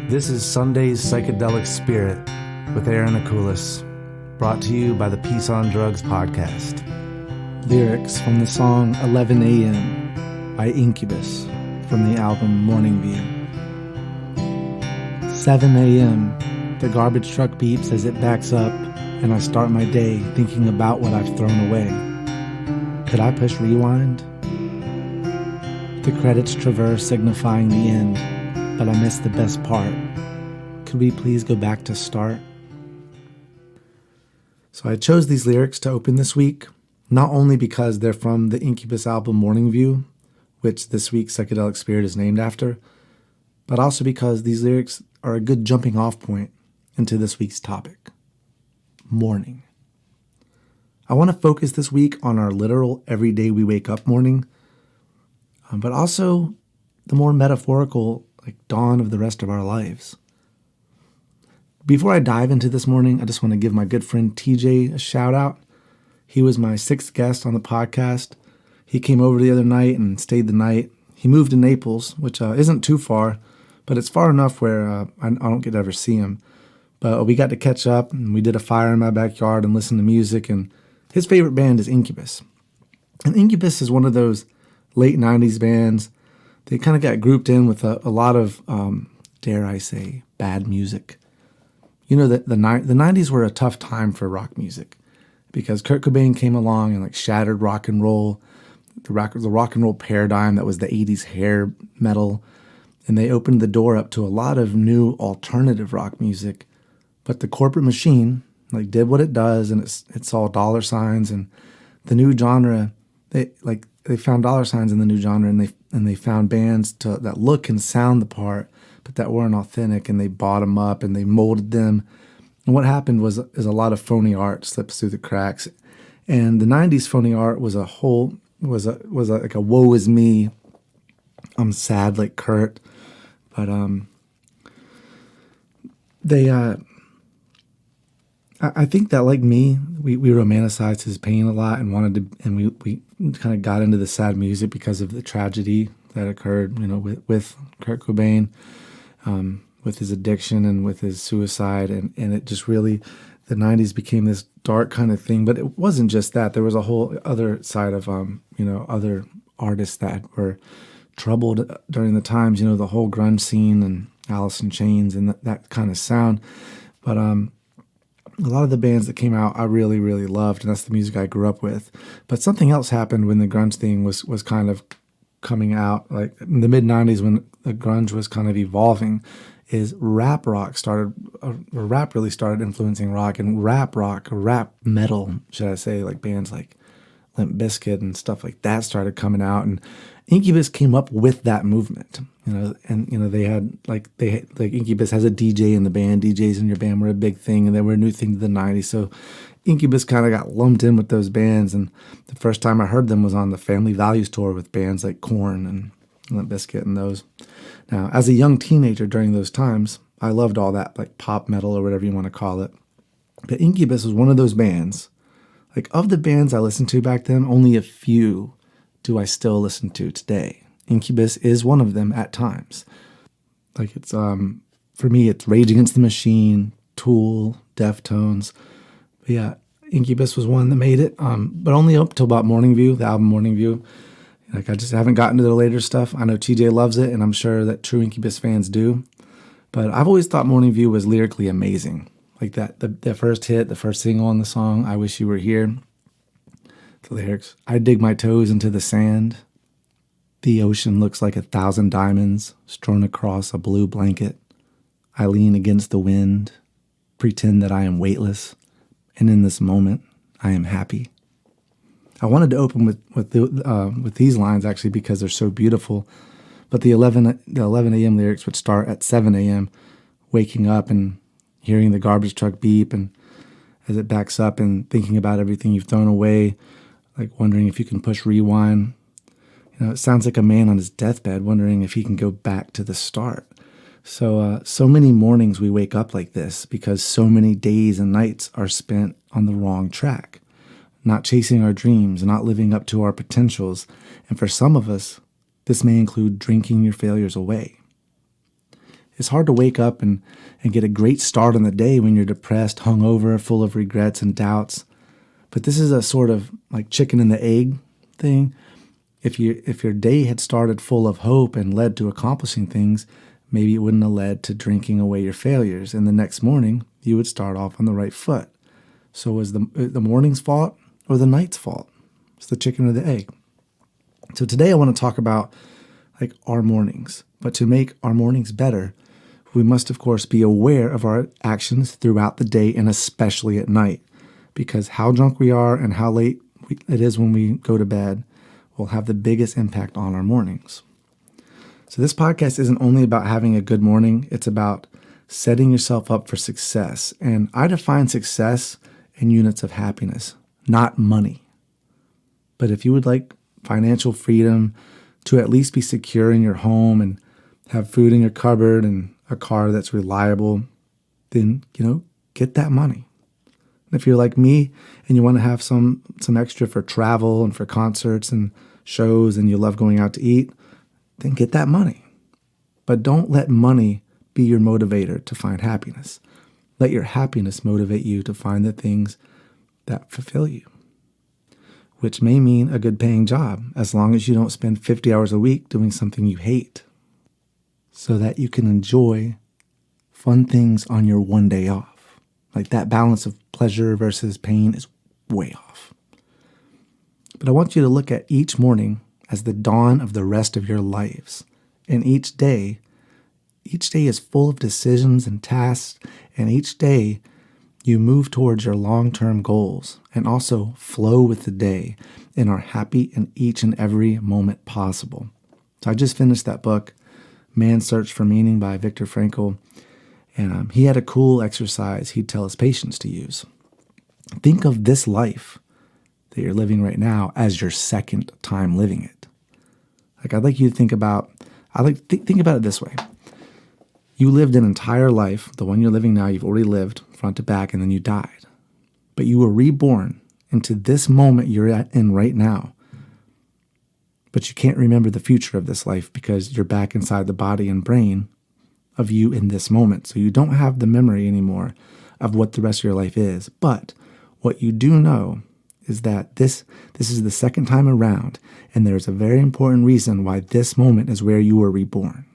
This is Sunday's Psychedelic Spirit with Aaron Akulis, brought to you by the Peace on Drugs podcast. Lyrics from the song 11 a.m. by Incubus from the album Morning View. 7 a.m. The garbage truck beeps as it backs up, and I start my day thinking about what I've thrown away. Could I push rewind? The credits traverse, signifying the end, but I missed the best part. Could we please go back to start? So I chose these lyrics to open this week, not only because they're from the Incubus album Morning View, which this week's Psychedelic Spirit is named after, but also because these lyrics are a good jumping off point into this week's topic, morning. I want to focus this week on our literal everyday we wake up morning, but also the more metaphorical dawn of the rest of our lives. Before I dive into this morning, I just want to give my good friend TJ a shout out. He was my 6th guest on the podcast. He came over the other night and stayed the night. He moved to Naples, which isn't too far, but it's far enough where I don't get to ever see him. But we got to catch up, and we did a fire in my backyard and listen to music, and his favorite band is Incubus. And Incubus is one of those late 90s bands. They kind of got grouped in with a lot of, dare I say, bad music. You know, the 90s were a tough time for rock music because Kurt Cobain came along and shattered rock and roll, the rock and roll paradigm that was the 80s hair metal. And they opened the door up to a lot of new alternative rock music. But the corporate machine did what it does, and it saw dollar signs and the new genre. They found dollar signs in the new genre, and they found bands that look and sound the part, but that weren't authentic, and they bought them up and they molded them. And what happened is a lot of phony art slips through the cracks. And the 90s phony art was a woe is me. I'm sad like Kurt. But I think that, like me, we romanticized his pain a lot and we kind of got into the sad music because of the tragedy that occurred, with Kurt Cobain, with his addiction and with his suicide, and it just really, the 90s became this dark kind of thing. But it wasn't just that. There was a whole other side of other artists that were troubled during the times, the whole grunge scene and Alice in Chains and that kind of sound. But a lot of the bands that came out I really, really loved, and that's the music I grew up with. But something else happened when the grunge thing was kind of coming out, in the mid-90s when the grunge was kind of evolving, is rap really started influencing rock, and rap metal, should I say, bands like Limp Bizkit and stuff like that started coming out, and Incubus came up with that movement, they had Incubus has a DJ in the band. DJs in your band were a big thing, and they were a new thing to the 90s. So Incubus kind of got lumped in with those bands, and the first time I heard them was on the Family Values tour with bands like Korn and Limp Bizkit and those. Now, as a young teenager during those times, I loved all that pop metal or whatever you want to call it. But Incubus was one of those bands. Of the bands I listened to back then, only a few do I still listen to today. Incubus is one of them at times. It's for me, it's Rage Against the Machine, Tool, Deftones. But yeah, Incubus was one that made it, but only up till about Morning View, the album Morning View. I just haven't gotten to the later stuff. I know TJ loves it, and I'm sure that true Incubus fans do. But I've always thought Morning View was lyrically amazing. The first hit, the first single on the song, I Wish You Were Here. The lyrics, I dig my toes into the sand. The ocean looks like 1,000 diamonds strewn across a blue blanket. I lean against the wind, pretend that I am weightless, and in this moment, I am happy. I wanted to open with these lines actually because they're so beautiful, but the 11 a.m. lyrics would start at 7 a.m., waking up and hearing the garbage truck beep, and as it backs up and thinking about everything you've thrown away, wondering if you can push rewind. It sounds like a man on his deathbed wondering if he can go back to the start. So many mornings we wake up like this because so many days and nights are spent on the wrong track, not chasing our dreams, not living up to our potentials. And for some of us, this may include drinking your failures away. It's hard to wake up and get a great start on the day when you're depressed, hungover, full of regrets and doubts. But this is a sort of like chicken and the egg thing. If your day had started full of hope and led to accomplishing things, maybe it wouldn't have led to drinking away your failures. And the next morning, you would start off on the right foot. So was the morning's fault or the night's fault? It's the chicken or the egg. So today I want to talk about like our mornings. But to make our mornings better, we must, of course, be aware of our actions throughout the day and especially at night. Because how drunk we are and how late it is when we go to bed will have the biggest impact on our mornings. So this podcast isn't only about having a good morning, it's about setting yourself up for success. And I define success in units of happiness, not money. But if you would like financial freedom, to at least be secure in your home and have food in your cupboard and a car that's reliable, then, get that money. And if you're like me and you want to have some extra for travel and for concerts and shows and you love going out to eat, then get that money. But don't let money be your motivator to find happiness. Let your happiness motivate you to find the things that fulfill you, which may mean a good paying job as long as you don't spend 50 hours a week doing something you hate, so that you can enjoy fun things on your one day off. Like that balance of pleasure versus pain is way off. But I want you to look at each morning as the dawn of the rest of your lives. And each day is full of decisions and tasks, and each day you move towards your long-term goals and also flow with the day and are happy in each and every moment possible. So I just finished that book, Man's Search for Meaning by Viktor Frankl, and he had a cool exercise he'd tell his patients to use. Think of this life that you're living right now as your second time living it. Like I'd like you to think about it this way. You lived an entire life, the one you're living now, you've already lived front to back, and then you died. But you were reborn into this moment you're in right now. But you can't remember the future of this life because you're back inside the body and brain of you in this moment. So you don't have the memory anymore of what the rest of your life is. But what you do know is that this is the second time around, and there's a very important reason why this moment is where you were reborn.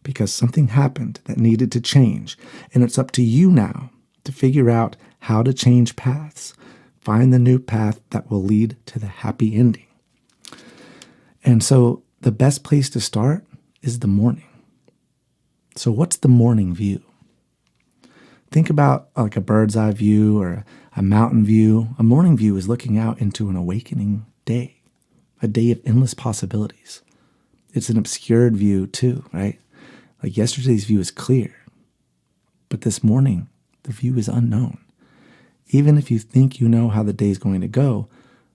Because something happened that needed to change, and it's up to you now to figure out how to change paths. Find the new path that will lead to the happy ending. And so the best place to start is the morning. So what's the morning view? Think about like a bird's eye view or a mountain view. A morning view is looking out into an awakening day, a day of endless possibilities. It's an obscured view too, right? Like yesterday's view is clear, but this morning, the view is unknown. Even if you think you know how the day is going to go,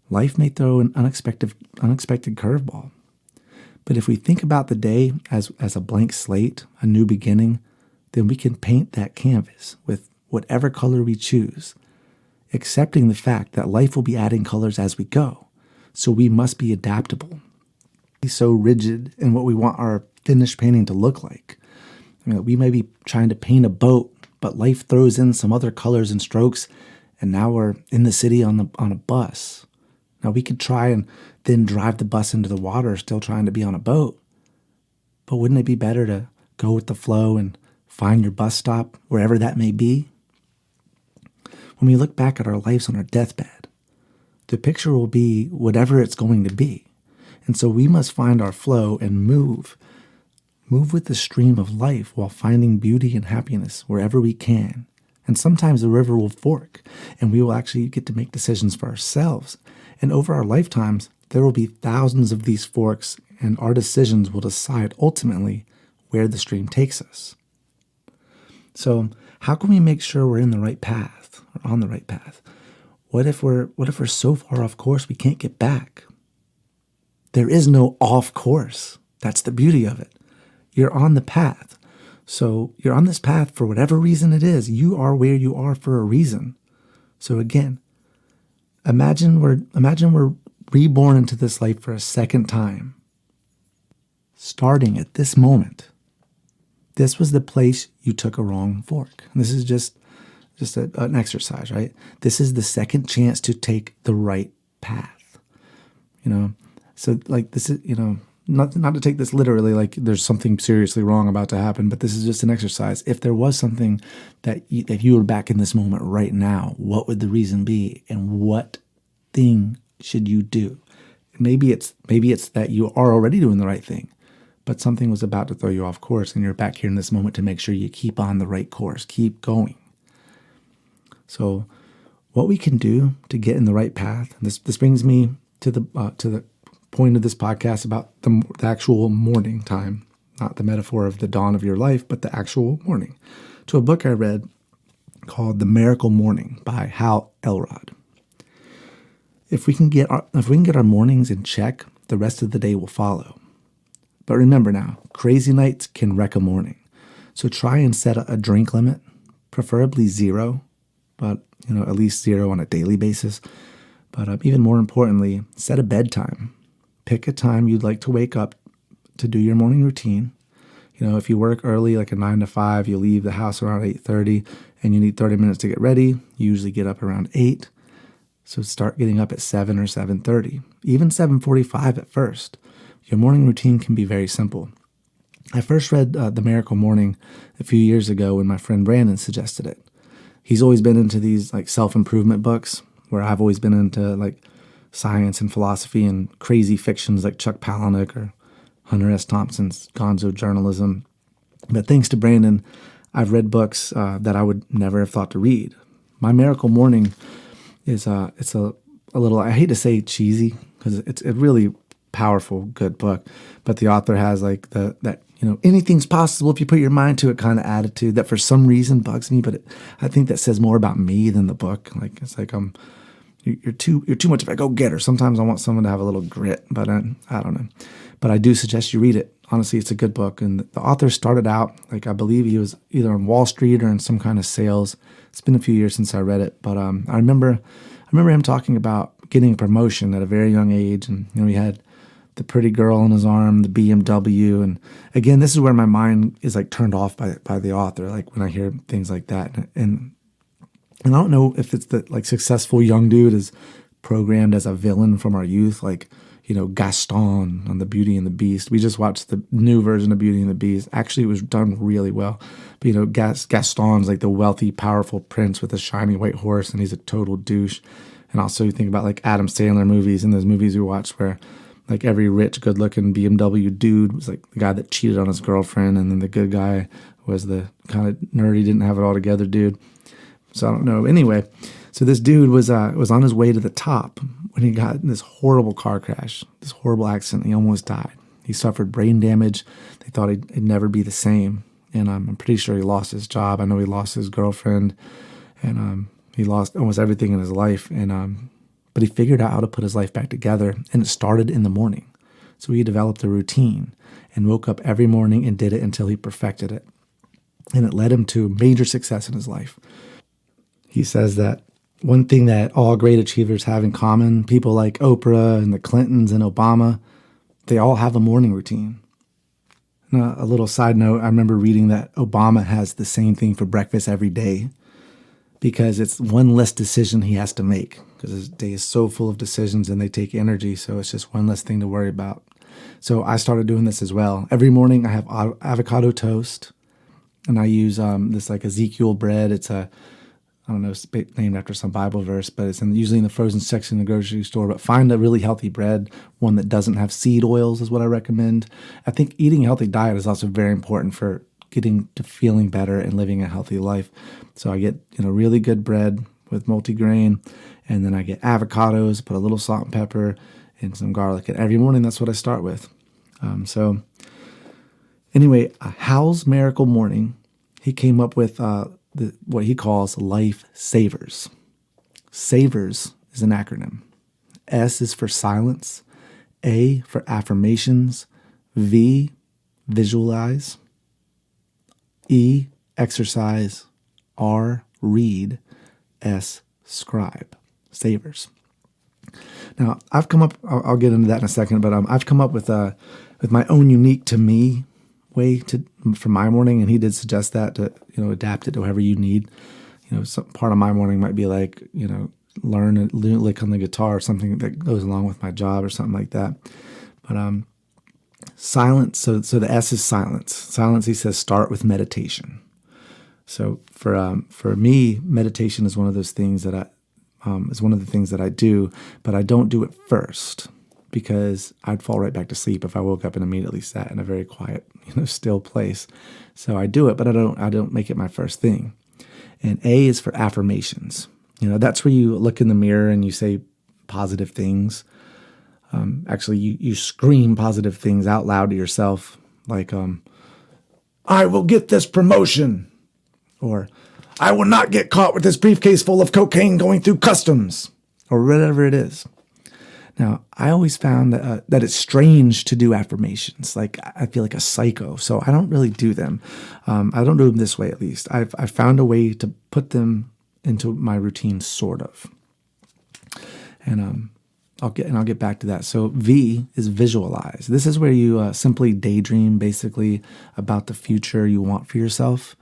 life may throw an unexpected curveball. But if we think about the day as a blank slate, a new beginning, then we can paint that canvas with whatever color we choose, accepting the fact that life will be adding colors as we go. So we must be adaptable. Be so rigid in what we want our finished painting to look like. I mean, we may be trying to paint a boat, but life throws in some other colors and strokes, and now we're in the city on a bus. Now we could try and then drive the bus into the water, still trying to be on a boat. But wouldn't it be better to go with the flow and find your bus stop, wherever that may be? When we look back at our lives on our deathbed, the picture will be whatever it's going to be. And so we must find our flow and move with the stream of life while finding beauty and happiness wherever we can. And sometimes the river will fork, and we will actually get to make decisions for ourselves. And over our lifetimes, there will be thousands of these forks, and our decisions will decide ultimately where the stream takes us. So how can we make sure we're in the right path or on the right path? What if we're so far off course we can't get back? There is no off course. That's the beauty of it. You're on the path. So you're on this path for whatever reason it is. You are where you are for a reason. So again, imagine we're reborn into this life for a second time, starting at this moment. this was the place you took a wrong fork. And this is just an exercise, right? This is the second chance to take the right path. So like this is, not to take this literally, like there's something seriously wrong about to happen, but this is just an exercise. If there was something that if you were back in this moment right now, what would the reason be, and what thing should you do? Maybe it's that you are already doing the right thing, but something was about to throw you off course, and you're back here in this moment to make sure you keep on the right course, keep going. So, what we can do to get in the right path. This brings me to the point of this podcast about the actual morning time, not the metaphor of the dawn of your life, but the actual morning. To a book I read called The Miracle Morning by Hal Elrod. If we can get our mornings in check, the rest of the day will follow. But remember now, crazy nights can wreck a morning. So try and set a drink limit, preferably 0, but at least 0 on a daily basis. But even more importantly, set a bedtime. Pick a time you'd like to wake up to do your morning routine. If you work early, like a 9 to 5, you leave the house around 8:30, and you need 30 minutes to get ready. You usually get up around 8. So start getting up at 7 or 7:30, even 7:45 at first. Your morning routine can be very simple. I first read The Miracle Morning a few years ago when my friend Brandon suggested it. He's always been into these like self-improvement books, where I've always been into like science and philosophy and crazy fictions like Chuck Palahniuk or Hunter S. Thompson's gonzo journalism. But thanks to Brandon, I've read books that I would never have thought to read. My Miracle Morning is it's a little, I hate to say cheesy, because it's a really powerful, good book, but the author has like that anything's possible if you put your mind to it kind of attitude that for some reason bugs me, but I think that says more about me than the book. Like it's like you're too much of a go-getter. Sometimes I want someone to have a little grit, but I don't know. But I do suggest you read it. Honestly, it's a good book. And the author started out, like I believe he was either on Wall Street or in some kind of sales. It's been a few years since I read it, but I remember him talking about getting a promotion at a very young age, and he had the pretty girl on his arm, the BMW, and again, this is where my mind is like turned off by the author. Like when I hear things like that, and I don't know if it's the like successful young dude is programmed as a villain from our youth, like Gaston on the Beauty and the Beast. We just watched the new version of Beauty and the Beast. Actually, it was done really well. But Gaston's like the wealthy, powerful prince with a shiny white horse, and he's a total douche. And also you think about like Adam Sandler movies, and those movies we watched where like every rich, good-looking BMW dude was like the guy that cheated on his girlfriend, and then the good guy was the kind of nerdy, didn't have it all together dude. So I don't know. Anyway, so this dude was on his way to the top when he got in this horrible car crash, this horrible accident. He almost died. He suffered brain damage. They thought he'd never be the same, and I'm pretty sure he lost his job. I know he lost his girlfriend, and he lost almost everything in his life. And but he figured out how to put his life back together, and it started in the morning. So he developed a routine and woke up every morning and did it until he perfected it. And it led him to major success in his life. He says that one thing that all great achievers have in common, people like Oprah and the Clintons and Obama, they all have a morning routine. Now, a little side note, I remember reading that Obama has the same thing for breakfast every day because it's one less decision he has to make, because his day is so full of decisions and they take energy, so it's just one less thing to worry about. So I started doing this as well. Every morning I have avocado toast, and I use this like Ezekiel bread. It's I don't know, it's named after some Bible verse, but it's usually in the frozen section in the grocery store. But find a really healthy bread, one that doesn't have seed oils is what I recommend. I think eating a healthy diet is also very important for getting to feeling better and living a healthy life. So I get really good bread with multigrain, and then I get avocados, put a little salt and pepper and some garlic. And every morning that's what I start with. So anyway, Hal's Miracle Morning, he came up with what he calls life savers. Savers is an acronym. S is for silence, A for affirmations, V, visualize, E, exercise, R, read, S, scribe. Savers. Now, I've come up, I'll get into that in a second, but I've come up with my own unique to me way for my morning, and he did suggest that to, adapt it to however you need. Some part of my morning might be like, learn a lick on the guitar or something that goes along with my job or something like that. But silence. So the S is silence. Silence, he says, start with meditation. So for me, meditation is one of those things that I do, but I don't do it first because I'd fall right back to sleep if I woke up and immediately sat in a very quiet, still place. So I do it, but I don't make it my first thing. And A is for affirmations. That's where you look in the mirror and you say positive things. Actually, you scream positive things out loud to yourself, like, I will get this promotion, or I will not get caught with this briefcase full of cocaine going through customs, or whatever it is. Now, I always found that it's strange to do affirmations. Like, I feel like a psycho, so I don't really do them. I don't do them this way, at least. I've found a way to put them into my routine, sort of. And I'll get back to that. So V is visualize. This is where you simply daydream, basically, about the future you want for yourself.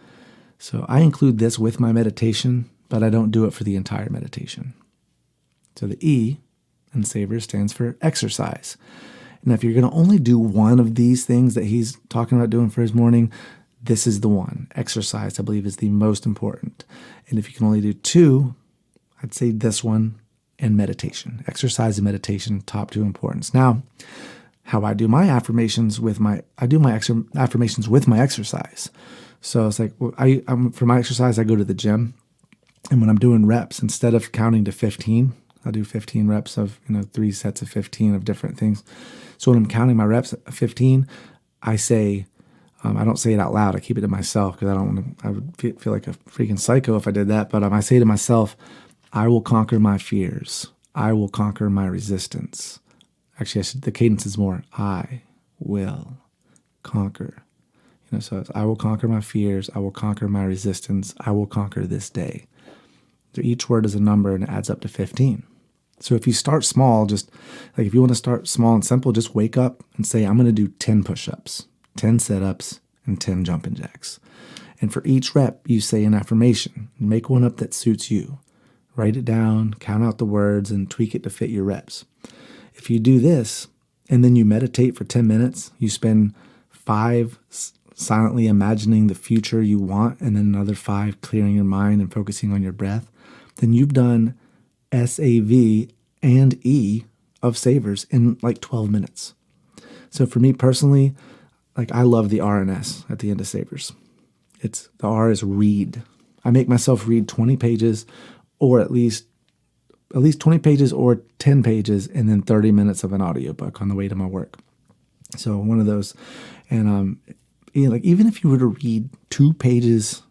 So I include this with my meditation, but I don't do it for the entire meditation. So the E in Savers stands for exercise. Now, if you're going to only do one of these things that he's talking about doing for his morning, this is the one. Exercise, I believe, is the most important. And if you can only do two, I'd say this one and meditation. Exercise and meditation, top two importance. Now, how I do my affirmations with my affirmations with my exercise. So it's like, for my exercise, I go to the gym, and when I'm doing reps, instead of counting to 15, I do 15 reps of 3 sets of 15 of different things. So when I'm counting my reps at 15, I say, I don't say it out loud. I keep it to myself because I would feel like a freaking psycho if I did that. But I say to myself, I will conquer my fears. I will conquer my resistance. Actually, the cadence is more, I will conquer. So it's, I will conquer my fears. I will conquer my resistance. I will conquer this day. So each word is a number and it adds up to 15. So if you start small, just like if you want to start small and simple, just wake up and say, I'm going to do 10 push-ups, 10 sit-ups, and 10 jumping jacks. And for each rep, you say an affirmation. Make one up that suits you. Write it down, count out the words, and tweak it to fit your reps. If you do this, and then you meditate for 10 minutes, you spend 5 silently imagining the future you want, and then another 5 clearing your mind and focusing on your breath, then you've done SAV and E of Savers in like 12 minutes. So for me personally, like I love the R and S at the end of Savers. The R is read. I make myself read 20 pages or at least 20 pages or 10 pages and then 30 minutes of an audiobook on the way to my work. So one of those. And like even if you were to read 2 pages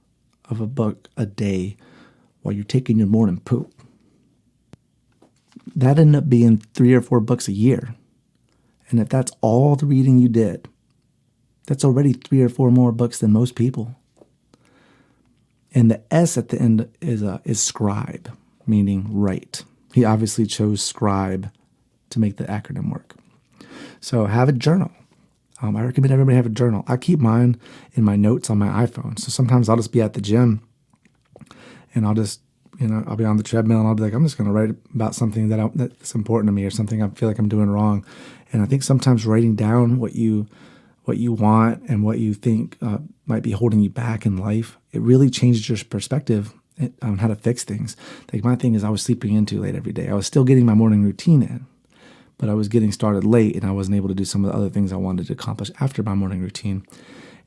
of a book a day while you're taking your morning poop, that ended up being 3 or 4 books a year. And if that's all the reading you did, that's already 3 or 4 more books than most people. And the S at the end is scribe, meaning write. He obviously chose scribe to make the acronym work. So have a journal. I recommend everybody have a journal. I keep mine in my notes on my iPhone. So sometimes I'll just be at the gym and I'll just, I'll be on the treadmill and I'll be like, I'm just going to write about something that's important to me or something I feel like I'm doing wrong. And I think sometimes writing down what you want and what you think might be holding you back in life, it really changes your perspective on how to fix things. Like my thing is I was sleeping in too late every day. I was still getting my morning routine in, but I was getting started late and I wasn't able to do some of the other things I wanted to accomplish after my morning routine.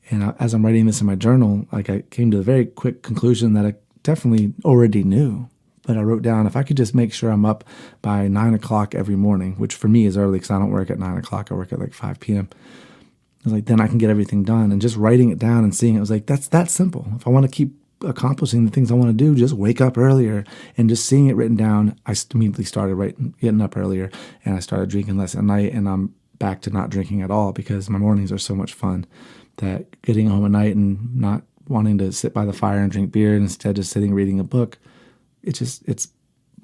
And as I'm writing this in my journal, like I came to a very quick conclusion that I definitely already knew. But I wrote down, if I could just make sure I'm up by 9 o'clock every morning, which for me is early because I don't work at 9 o'clock. I work at like 5 p.m. I was like, then I can get everything done. And just writing it down and seeing it was like, that's that simple. If I want to keep accomplishing the things I want to do, just wake up earlier. And just seeing it written down, I immediately started getting up earlier and I started drinking less at night. And I'm back to not drinking at all because my mornings are so much fun that getting home at night and not wanting to sit by the fire and drink beer and instead just sitting reading a book, it's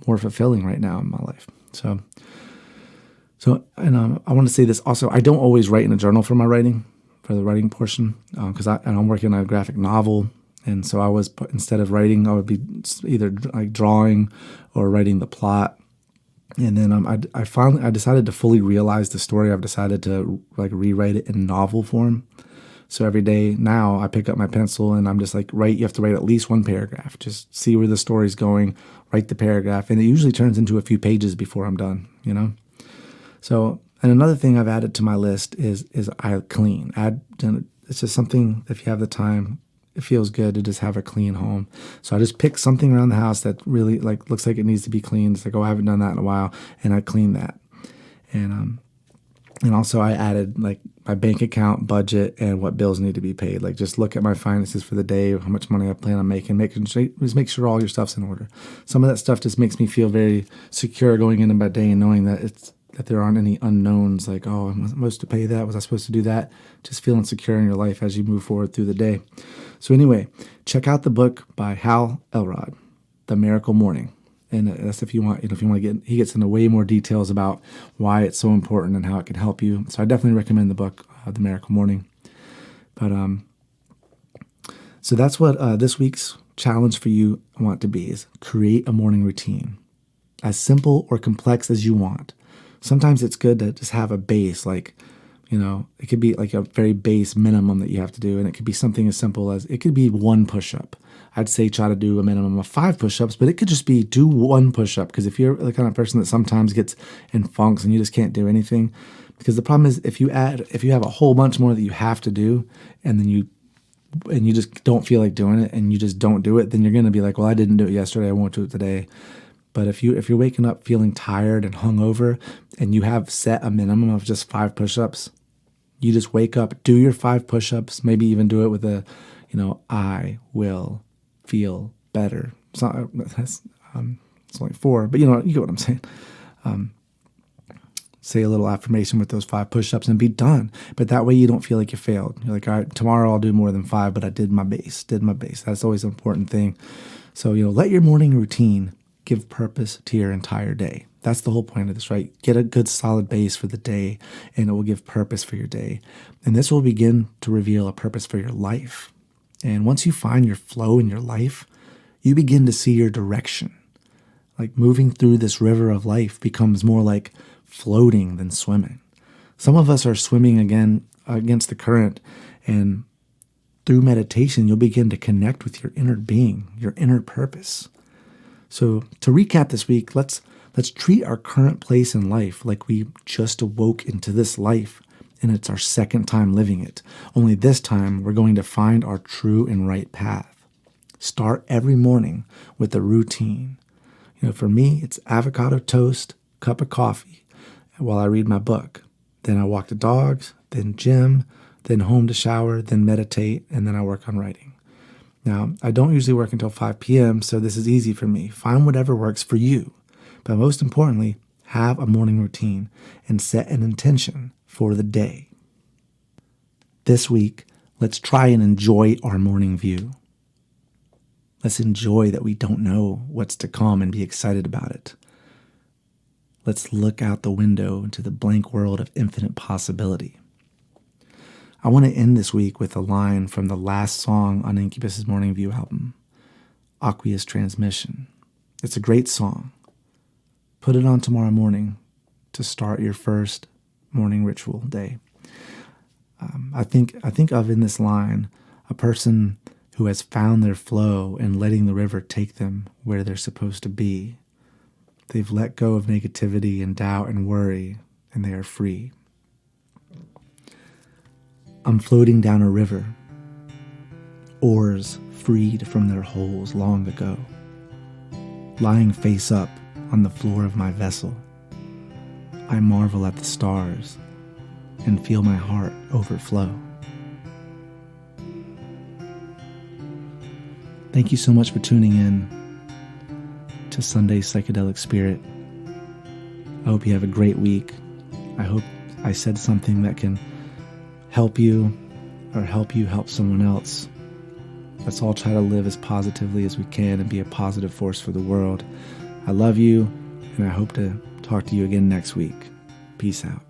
more fulfilling right now in my life. So, and I want to say this also, I don't always write in a journal for my writing. for the writing portion, because I'm working on a graphic novel. And so instead of writing, I would be either like drawing or writing the plot. And then I decided to fully realize the story. I've decided to like rewrite it in novel form. So every day now I pick up my pencil and I'm just like, you have to write at least one paragraph. Just see where the story's going, write the paragraph. And it usually turns into a few pages before I'm done, you know? So, and another thing I've added to my list is I clean. It's just something, if you have the time, it feels good to just have a clean home. So I just pick something around the house that really like looks like it needs to be cleaned. It's like, oh, I haven't done that in a while, and I clean that. And also I added like my bank account budget and what bills need to be paid. Like just look at my finances for the day, how much money I plan on making, just make sure all your stuff's in order. Some of that stuff just makes me feel very secure going into my day and knowing that there aren't any unknowns like, oh, am I supposed to pay that? Was I supposed to do that? Just feeling secure in your life as you move forward through the day. So anyway, check out the book by Hal Elrod, The Miracle Morning. And that's if you want to he gets into way more details about why it's so important and how it can help you. So I definitely recommend the book, The Miracle Morning. But so that's what this week's challenge for you I want to be is create a morning routine, as simple or complex as you want. Sometimes it's good to just have a base, like, it could be like a very base minimum that you have to do. And it could be something as simple as, it could be one push-up. I'd say try to do a minimum of 5 push-ups, but it could just be do 1 push-up. Because if you're the kind of person that sometimes gets in funks and you just can't do anything, because the problem is if you have a whole bunch more that you have to do, and then you just don't feel like doing it, and you just don't do it, then you're going to be like, well, I didn't do it yesterday, I won't do it today. But if you're waking up feeling tired and hungover, and you have set a minimum of just 5 push-ups, you just wake up, do your 5 push-ups, maybe even do it with I will feel better. It's only 4, but you get what I'm saying. Say a little affirmation with those 5 push-ups and be done. But that way you don't feel like you failed. You're like, all right, tomorrow I'll do more than 5, but I did my base. That's always an important thing. So, let your morning routine give purpose to your entire day. That's the whole point of this, right? Get a good solid base for the day, and it will give purpose for your day. And this will begin to reveal a purpose for your life. And once you find your flow in your life, you begin to see your direction. Like moving through this river of life becomes more like floating than swimming. Some of us are swimming against the current, and through meditation, you'll begin to connect with your inner being, your inner purpose. So to recap this week, let's treat our current place in life like we just awoke into this life, and it's our second time living it. Only this time, we're going to find our true and right path. Start every morning with a routine. For me, it's avocado toast, cup of coffee while I read my book. Then I walk the dogs, then gym, then home to shower, then meditate, and then I work on writing. Now, I don't usually work until 5 p.m., so this is easy for me. Find whatever works for you. But most importantly, have a morning routine and set an intention for the day. This week, let's try and enjoy our morning view. Let's enjoy that we don't know what's to come and be excited about it. Let's look out the window into the blank world of infinite possibility. I want to end this week with a line from the last song on Incubus's Morning View album, Aqueous Transmission. It's a great song. Put it on tomorrow morning to start your first morning ritual day. I think of in this line a person who has found their flow and letting the river take them where they're supposed to be. They've let go of negativity and doubt and worry, and they are free. I'm floating down a river, oars freed from their holes long ago, lying face up on the floor of my vessel. I marvel at the stars and feel my heart overflow. Thank you so much for tuning in to Sunday's Psychedelic Spirit. I hope you have a great week. I hope I said something that can help you or help you help someone else. Let's all try to live as positively as we can and be a positive force for the world. I love you, and I hope to talk to you again next week. Peace out.